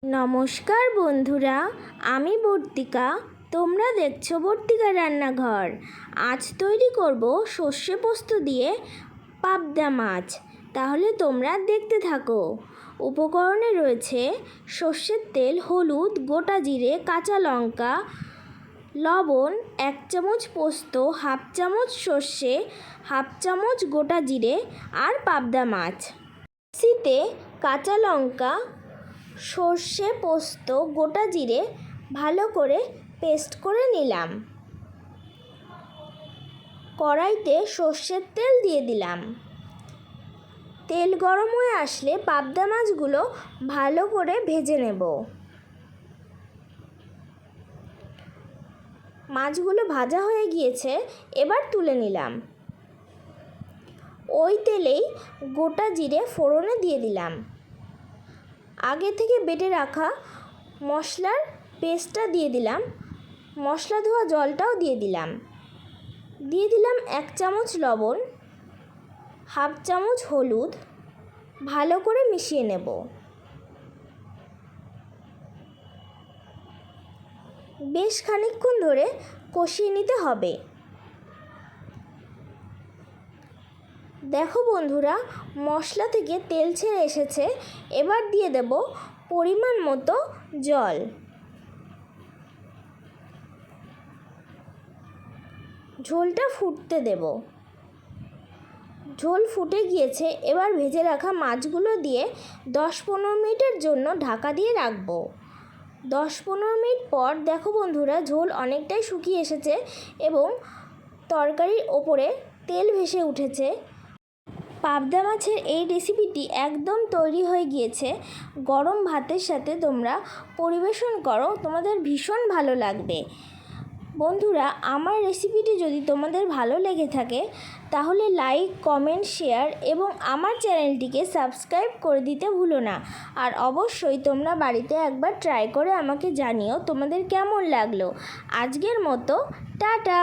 নমস্কার বন্ধুরা, আমি বর্তিকা। তোমরা দেখছো বর্তিকা রান্নাঘর। আজ তৈরি করব সর্ষে পোস্ত দিয়ে পাবদা মাছ। তাহলে তোমরা দেখতে থাকো। উপকরণে রয়েছে সর্ষের তেল, হলুদ, গোটা জিরে, কাঁচা লঙ্কা, লবণ, 1 চামচ পোস্ত, 1/2 চামচ সর্ষে, 1/2 চামচ গোটা জিরে আর পাবদা মাছ। মিক্সিতে কাঁচা লঙ্কা, সর্ষে, পোস্ত, গোটা জিরে ভালো করে পেস্ট করে নিলাম। কড়াইতে সর্ষের তেল দিয়ে দিলাম। তেল গরম হয়ে আসলে পাবদা মাছগুলো ভালো করে ভেজে নেব। মাছগুলো ভাজা হয়ে গিয়েছে, এবার তুলে নিলাম। ওই তেলেই গোটা জিরে ফোড়নে দিয়ে দিলাম। আগে থেকে বেটে রাখা মশলার পেস্টটা দিয়ে দিলাম। মশলা ধোয়া জলটাও দিয়ে দিলাম। 1 চামচ লবণ, 1/2 চামচ হলুদ। ভালো করে মিশিয়ে নেব। বেশ খানিকক্ষণ ধরে কষিয়ে নিতে হবে। দেখো বন্ধুরা, মশলা থেকে তেল ছেড়ে এসেছে। এবার দিয়ে দেব পরিমাণ মতো জল। ঝোলটা ফুটতে দেব। ঝোল ফুটে গিয়েছে, এবার ভেজে রাখা মাছগুলো দিয়ে 10-15 মিনিটের জন্য ঢাকা দিয়ে রাখবো। 10-15 মিনিট পর দেখো বন্ধুরা, ঝোল অনেকটাই শুকিয়ে এসেছে এবং তরকারির ওপরে তেল ভেসে উঠেছে। পাবদা মাছের এই রেসিপিটি একদম তৈরি হয়ে গিয়েছে। গরম ভাতের সাথে তোমরা পরিবেশন করো, তোমাদের ভীষণ ভালো লাগবে। বন্ধুরা, আমার রেসিপিটি যদি তোমাদের ভালো লেগে থাকে তাহলে লাইক, কমেন্ট, শেয়ার এবং আমার চ্যানেলটিকে সাবস্ক্রাইব করে দিতে ভুলো না। আর অবশ্যই তোমরা বাড়িতে একবার ট্রাই করে আমাকে জানিও তোমাদের কেমন লাগলো। আজকের মতো টাটা।